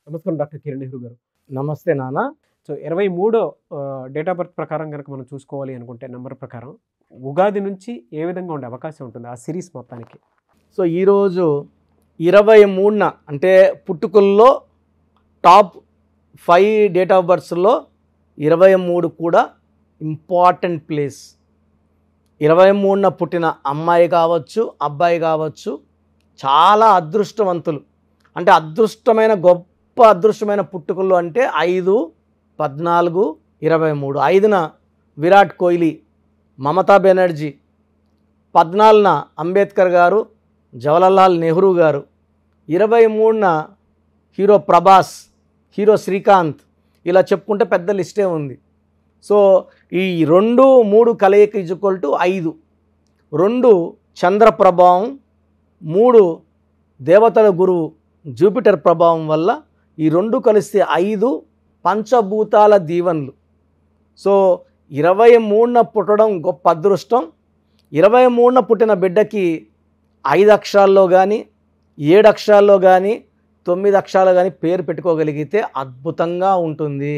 నమస్కారం డాక్టర్ కిరణ్ నెహ్రూ గారు. నమస్తే నాన్న. సో 23 డేట్ ఆఫ్ బర్త్ ప్రకారం కనుక మనం చూసుకోవాలి అనుకుంటే నంబర్ ప్రకారం ఉగాది నుంచి ఏ విధంగా ఉండే అవకాశం ఉంటుంది ఆ సిరీస్ మొత్తానికి? సో ఈరోజు 23న అంటే పుట్టుకల్లో టాప్ 5 డేట్ ఆఫ్ బర్త్స్లో 23 కూడా ఇంపార్టెంట్ ప్లేస్. 23న పుట్టిన అమ్మాయి కావచ్చు, అబ్బాయి కావచ్చు, చాలా అదృష్టవంతులు. అంటే గొప్ప అదృష్టమైన పుట్టుకలు అంటే 5, 14, 23. 5న విరాట్ కోహ్లీ, మమతా బెనర్జీ, 14న అంబేద్కర్ గారు, జవహర్లాల్ నెహ్రూ గారు, 23న హీరో ప్రభాస్, హీరో శ్రీకాంత్, ఇలా చెప్పుకుంటే పెద్ద లిస్టే ఉంది. సో ఈ 2, 3 కలయిక ఈక్వల్ టు 5. 2 చంద్ర ప్రభావం, 3 దేవతల గురువు జూపిటర్ ప్రభావం వల్ల ఈ 2 కలిస్తే 5 పంచభూతాల దీవెనలు. సో 23న పుట్టడం గొప్ప అదృష్టం. 23న పుట్టిన బిడ్డకి 5 అక్షరాల్లో కానీ, 7 అక్షరాల్లో కానీ, 9 అక్షరాలు కానీ పేరు పెట్టుకోగలిగితే అద్భుతంగా ఉంటుంది.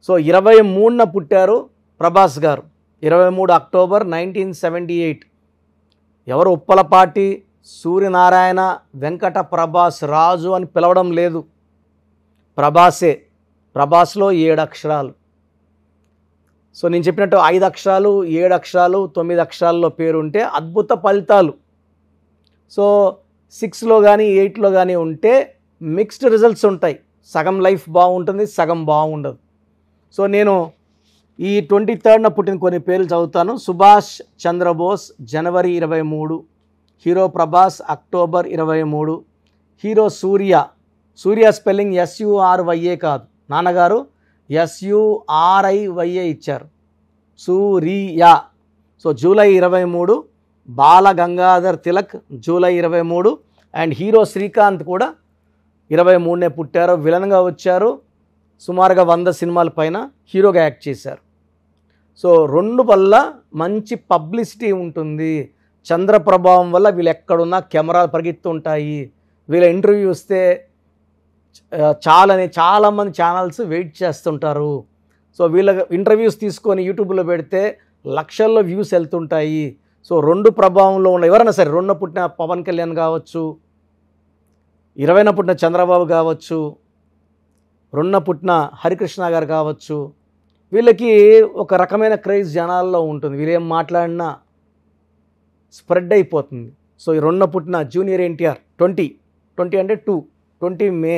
సో 23న పుట్టారు ప్రభాస్ గారు. 23 అక్టోబర్ 1978. ఎవరు ఉప్పలపాటి, సూర్యనారాయణ, వెంకట ప్రభాస్, రాజు అని పిలవడం లేదు. ప్రభాసే. ప్రభాస్లో 7 అక్షరాలు. సో నేను చెప్పినట్టు 5 అక్షరాలు, 7 అక్షరాలు, 9 అక్షరాల్లో పేరు ఉంటే అద్భుత ఫలితాలు. సో 6లో కానీ 8లో కానీ ఉంటే మిక్స్డ్ రిజల్ట్స్ ఉంటాయి. సగం లైఫ్ బాగుంటుంది, సగం బాగుండదు. సో నేను ఈ 23న పుట్టిన కొన్ని పేర్లు చదువుతాను. సుభాష్ చంద్రబోస్ జనవరి 23, hero Prabhas October 23, hero Surya spelling SURYA కాదు, నాన్నగారు SURIYA ఇచ్చారు, Surya. So July 23, Bala Gangadhar Tilak July 23, and hero Srikanth కూడా 23నే పుట్టారు. విలన్గా వచ్చారు, సుమారుగా 100 సినిమాల పైన హీరోగా యాక్ట్ చేశారు. సో 2 వల్ల మంచి పబ్లిసిటీ ఉంటుంది. చంద్ర ప్రభావం వల్ల వీళ్ళు ఎక్కడున్నా కెమెరాలు పరిగెత్తుంటాయి. వీళ్ళ ఇంటర్వ్యూ వస్తే చాలామంది ఛానల్స్ వెయిట్ చేస్తుంటారు. సో వీళ్ళ ఇంటర్వ్యూస్ తీసుకొని యూట్యూబ్లో పెడితే లక్షల్లో వ్యూస్ వెళ్తుంటాయి. సో 2 ప్రభావంలో ఉన్న ఎవరైనా సరే, 2న పుట్టిన పవన్ కళ్యాణ్ కావచ్చు, 20న పుట్టిన చంద్రబాబు కావచ్చు, 2న పుట్టిన హరికృష్ణ గారు కావచ్చు, వీళ్ళకి ఒక రకమైన క్రేజ్ జనాల్లో ఉంటుంది. వీళ్ళేం మాట్లాడినా స్ప్రెడ్ అయిపోతుంది. సో ఈ 2న పుట్టిన జూనియర్ ఎన్టీఆర్ 20 అంటే 20 మే,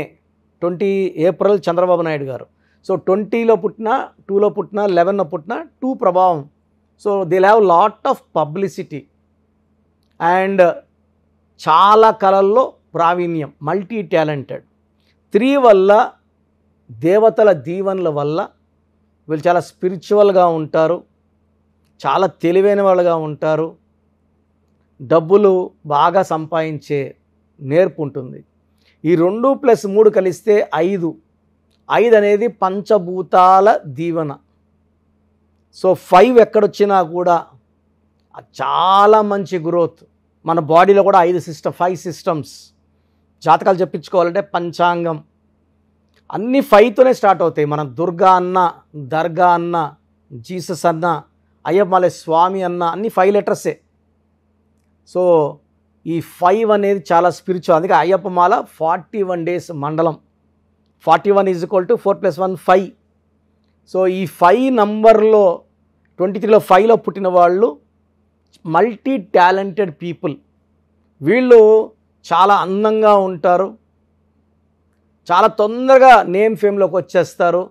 20 ఏప్రిల్ చంద్రబాబు నాయుడు గారు. సో 20లో పుట్టిన, 2లో పుట్టిన, 11లో పుట్టిన 2 ప్రభావం. So they have lot of publicity and చాలా కళల్లో ప్రావీణ్యం, మల్టీ టాలెంటెడ్. 3 వల్ల దేవతల దీవెనల వల్ల వీళ్ళు చాలా స్పిరిచువల్గా ఉంటారు, చాలా తెలివైన వాళ్ళుగా ఉంటారు, డబ్బులు బాగా సంపాదించే నేర్పు ఉంటుంది. ఈ 2 + 3 కలిస్తే 5 అనేది పంచభూతాల దీవెన. సో 5 ఎక్కడొచ్చినా కూడా చాలా మంచి గ్రోత్. మన బాడీలో కూడా 5 సిస్టమ్స్. జాతకాలు చెప్పించుకోవాలంటే పంచాంగం అన్నీ 5తోనే స్టార్ట్ అవుతాయి. మనం దుర్గా అన్న, దర్గా అన్న, జీసస్ అన్న, అయ్యప్పమాల స్వామి అన్న, అన్నీ 5 లెటర్సే. సో ఈ 5 అనేది చాలా స్పిరిచువల్. అందుకే అయ్యప్పమాల 41 డేస్ మండలం. 41 = 4 + 1 5. సో ఈ 5 నంబర్లో 23లో 5లో పుట్టిన వాళ్ళు మల్టీ టాలెంటెడ్ పీపుల్. వీళ్ళు చాలా అందంగా ఉంటారు, చాలా తొందరగా నేమ్ ఫేమ్లోకి వచ్చేస్తారు.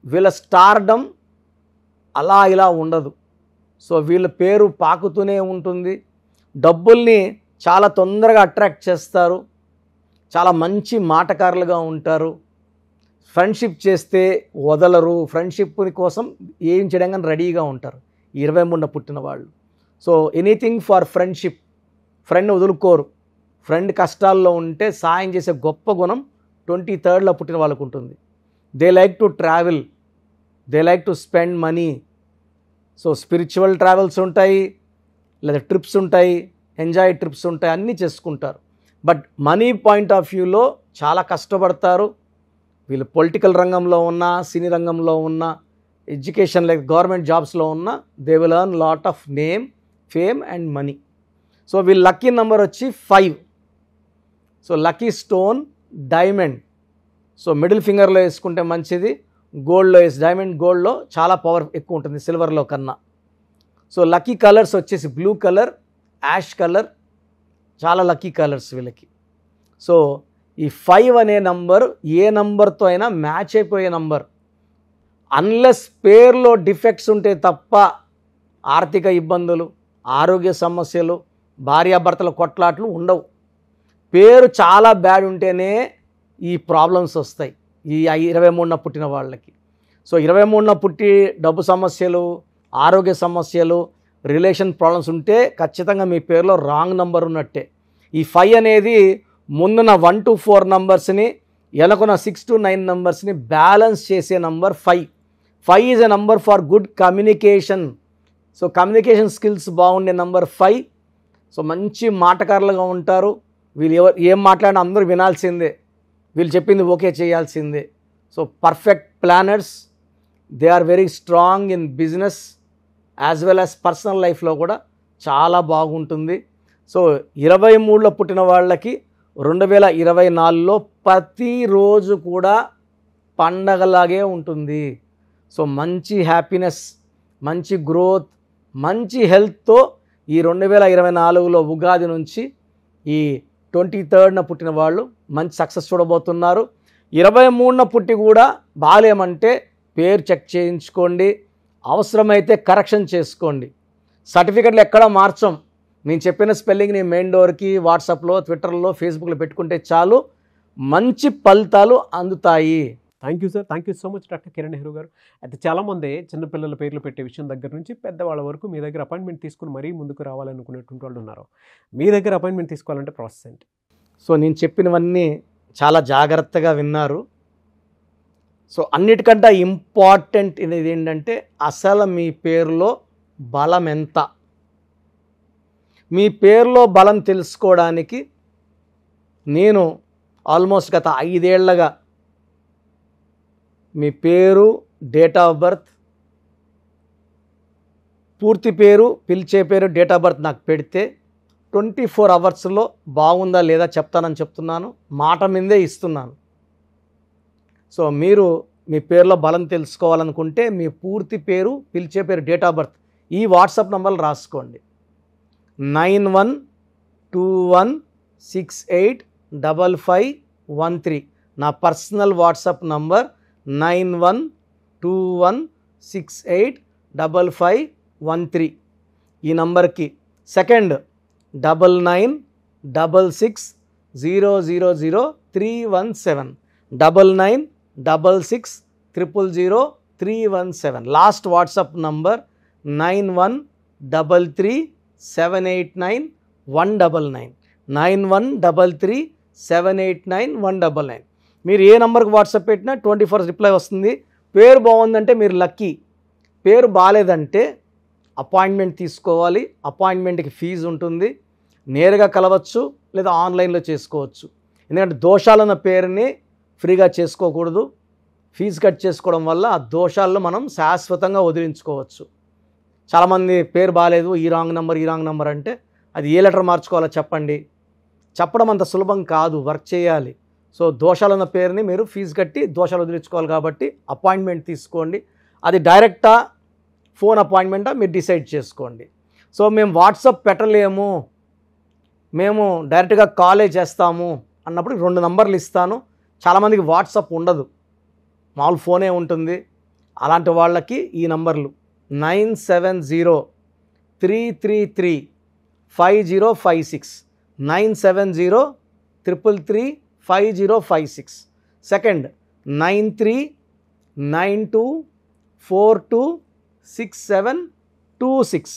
వీళ్ళ స్టార్డమ్ అలా ఇలా ఉండదు. సో వీళ్ళ పేరు పాకుతూనే ఉంటుంది. డబ్బుల్ని చాలా తొందరగా అట్రాక్ట్ చేస్తారు, చాలా మంచి మాటకారులుగా ఉంటారు, ఫ్రెండ్షిప్ చేస్తే వదలరు, ఫ్రెండ్షిప్ కోసం ఏం చేయడానికి రెడీగా ఉంటారు 23న పుట్టిన వాళ్ళు. So anything for friendship. Friend వదులుకోరు. ఫ్రెండ్ కష్టాల్లో ఉంటే సాయం చేసే గొప్ప గుణం 23లో పుట్టిన వాళ్ళకు ఉంటుంది. They like to travel, they like to spend money. So spiritual travels ఉంటాయి, లేదా ట్రిప్స్ ఉంటాయి, ఎంజాయ్ ట్రిప్స్ ఉంటాయి, అన్నీ చేసుకుంటారు. బట్ మనీ పాయింట్ ఆఫ్ వ్యూలో చాలా కష్టపడతారు, వీళ్ళు పొలిటికల్ రంగంలో ఉన్న, సినీ రంగంలో ఉన్న, ఎడ్యుకేషన్ లైక్ గవర్నమెంట్ జాబ్స్లో ఉన్న, they will earn lot of name, fame and money. So వీళ్ళ లక్కీ నెంబర్ వచ్చి 5. So lucky stone diamond. So middle ఫింగర్లో వేసుకుంటే మంచిది, గోల్డ్లో వేసి, డైమండ్ గోల్డ్లో చాలా పవర్ ఎక్కువ ఉంటుంది సిల్వర్లో కన్నా. సో లక్కీ కలర్స్ వచ్చేసి బ్లూ కలర్, యాష్ కలర్, చాలా లక్కీ కలర్స్ వీళ్ళకి. సో ఈ 5 అనే నంబర్ ఏ నంబర్తో అయినా మ్యాచ్ అయిపోయే నంబర్. అన్లెస్ పేరులో డిఫెక్ట్స్ ఉంటే తప్ప ఆర్థిక ఇబ్బందులు, ఆరోగ్య సమస్యలు, భార్యాభర్తల కొట్లాట్లు ఉండవు. పేరు చాలా బ్యాడ్ ఉంటేనే ఈ ప్రాబ్లమ్స్ వస్తాయి ఈ 23న పుట్టిన వాళ్ళకి. సో 23న పుట్టి డబ్బు సమస్యలు, ఆరోగ్య సమస్యలు, రిలేషన్ ప్రాబ్లమ్స్ ఉంటే ఖచ్చితంగా మీ పేరులో రాంగ్ నంబర్ ఉన్నట్టే. ఈ 5 అనేది ముందున్న 1 to 4 నంబర్స్ని, వెనకున్న 6 to 9 నంబర్స్ని బ్యాలెన్స్ చేసే number 5. 5 is a number for good communication. So communication skills బాగుండే నంబర్ 5. సో మంచి మాటకారులుగా ఉంటారు. వీళ్ళు ఏం మాట్లాడినా అందరూ వినాల్సిందే, వీళ్ళు చెప్పింది ఓకే చేయాల్సిందే. So perfect planners, they are very strong in business as well as personal లైఫ్లో కూడా చాలా బాగుంటుంది. సో 23లో పుట్టిన వాళ్ళకి 2024లో ప్రతిరోజు కూడా పండగలాగే ఉంటుంది. సో మంచి హ్యాపీనెస్, మంచి గ్రోత్, మంచి హెల్త్తో ఈ 2024లో ఉగాది నుంచి ఈ 23న పుట్టిన వాళ్ళు మంచి సక్సెస్ చూడబోతున్నారు. 23న పుట్టి కూడా బాలేమంటే పేరు చెక్ చేయించుకోండి, అవసరమైతే కరెక్షన్ చేసుకోండి. సర్టిఫికెట్లు ఎక్కడా మార్చం. నేను చెప్పిన స్పెల్లింగ్ నీ మెయిన్ డోర్కి వాట్సాప్లో, ట్విట్టర్లో, ఫేస్బుక్లో పెట్టుకుంటే చాలు, మంచి ఫలితాలు అందుతాయి. Thank you sir, thank you so much doctor Kiran Nehru గారు. అయితే చాలామంది చిన్నపిల్లల పేర్లు పెట్టే విషయం దగ్గర నుంచి పెద్దవాళ్ళ వరకు మీ దగ్గర అపాయింట్మెంట్ తీసుకుని మరీ ముందుకు రావాలనుకునేటువంటి వాళ్ళు ఉన్నారు. మీ దగ్గర అపాయింట్మెంట్ తీసుకోవాలంటే ప్రాసెస్ ఏంటి? సో నేను చెప్పినవన్నీ చాలా జాగ్రత్తగా విన్నారు. సో అన్నిటికంటే ఇంపార్టెంట్ ఇది ఏంటంటే అసలు మీ పేరులో బలం ఎంత. మీ పేరులో బలం తెలుసుకోవడానికి నేను ఆల్మోస్ట్ గత 5 ఏళ్లుగా మీ పేరు, డేట్ ఆఫ్ బర్త్, పూర్తి పేరు, పిలిచే పేరు, డేట్ ఆఫ్ బర్త్ నాకు పెడితే 24 అవర్స్లో బాగుందా లేదా చెప్తానని చెప్తున్నాను, మాట మీదే ఇస్తున్నాను. సో మీరు మీ పేరులో బలం తెలుసుకోవాలనుకుంటే మీ పూర్తి పేరు, పిలిచే పేరు, డేట్ ఆఫ్ బర్త్ ఈ వాట్సాప్ నంబర్లు రాసుకోండి. 9121685513 నా పర్సనల్ వాట్సాప్ నంబర్. 9121685513 ఈ నంబర్కి. Second 9966000317 9966000317 last WhatsApp number. 9133789199 9133789199. మీరు ఏ నెంబర్కి వాట్సాప్ పెట్టినా 24 రిప్లై వస్తుంది. పేరు బాగుందంటే మీరు లక్కీ, పేరు బాగాలేదంటే అపాయింట్మెంట్ తీసుకోవాలి. అపాయింట్మెంట్కి ఫీజు ఉంటుంది, నేరుగా కలవచ్చు లేదా ఆన్లైన్లో చేసుకోవచ్చు. ఎందుకంటే దోషాలున్న పేరుని ఫ్రీగా చేసుకోకూడదు. ఫీజు కట్ చేసుకోవడం వల్ల ఆ దోషాలను మనం శాశ్వతంగా వదిలించుకోవచ్చు. చాలామంది పేరు బాగాలేదు, ఈ రాంగ్ నెంబర్ అంటే అది ఏ లెటర్ మార్చుకోవాలో చెప్పండి. చెప్పడం అంత సులభం కాదు, వర్క్ చేయాలి. సో దోషాలున్న పేరుని మీరు ఫీజు కట్టి దోషాలు వదిలించుకోవాలి కాబట్టి అపాయింట్మెంట్ తీసుకోండి. అది డైరెక్టా, ఫోన్ అపాయింట్మెంటా మీరు డిసైడ్ చేసుకోండి. సో మేము వాట్సాప్ పెట్టలేము, మేము డైరెక్ట్గా కాలే చేస్తాము అన్నప్పుడు 2 నంబర్లు ఇస్తాను. చాలామందికి వాట్సాప్ ఉండదు, మామూలు ఫోనే ఉంటుంది. అలాంటి వాళ్ళకి ఈ నంబర్లు 9703335056 9703335056. సెకండ్ 9392426726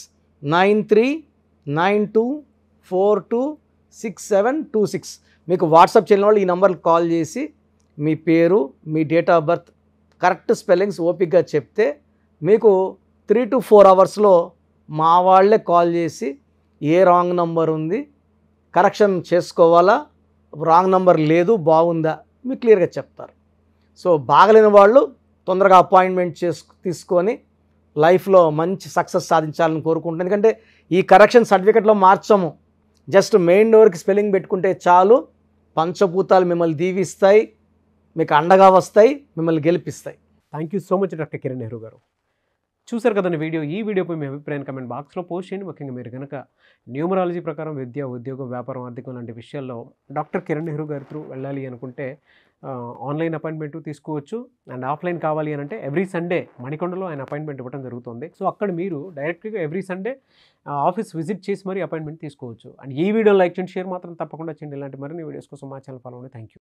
9392426726. మీకు వాట్సాప్ చేయని వాళ్ళు ఈ నెంబర్కి కాల్ చేసి మీ పేరు, మీ date of birth, correct spellings ఓపిక్గా చెప్తే మీకు 3 to 4 అవర్స్లో మా వాళ్ళే కాల్ చేసి ఏ రాంగ్ నంబర్ ఉంది, కరెక్షన్ చేసుకోవాలా, రాంగ్ నంబర్ లేదు, బాగుందా మీకు క్లియర్గా చెప్తారు. సో బాగలేని వాళ్ళు తొందరగా అపాయింట్మెంట్ తీసుకొని లైఫ్లో మంచి సక్సెస్ సాధించాలని కోరుకుంటున్నాను. ఎందుకంటే ఈ కరెక్షన్ సర్టిఫికెట్లో మార్చము, జస్ట్ మెయిన్ డోర్కి స్పెల్లింగ్ పెట్టుకుంటే చాలు. పంచభూతాలు మిమ్మల్ని దీవిస్తాయి, మీకు అండగా వస్తాయి, మిమ్మల్ని గెలిపిస్తాయి. Thank you so much doctor Kiran Nehru garu. చూసారు కదండి వీడియో. ఈ వీడియోపై మీ అభిప్రాయం కమెంట్ బాక్స్లో పోస్ట్ చేయండి. ముఖ్యంగా మీరు కనుక న్యూమరాలజీ ప్రకారం విద్య, ఉద్యోగం, వ్యాపారం, ఆర్థికం లాంటి విషయాల్లో డాక్టర్ కిరణ్ నెహ్రూ గారి త్రూ వెళ్ళాలి అనుకుంటే ఆన్లైన్ అపాయింట్మెంట్ తీసుకోవచ్చు. అండ్ ఆఫ్లైన్ కావాలి అని అంటే ఎవ్రీ సండే మణికొండలో ఆయన అపాయింట్మెంట్ ఇవ్వడం జరుగుతుంది. సో అక్కడ మీరు డైరెక్ట్గా ఎవ్రీ సండే ఆఫీస్ విజిట్ చేసి మరీ అపాయింట్మెంట్ తీసుకోవచ్చు. అండ్ ఈ వీడియో లైక్ చేయండి, షేర్ మాత్రం తప్పకుండా చేయండి. ఇలాంటి మరిన్ని వీడియోస్ కోసం మా ఛానల్ ఫాలో అవ్వండి. Thank you.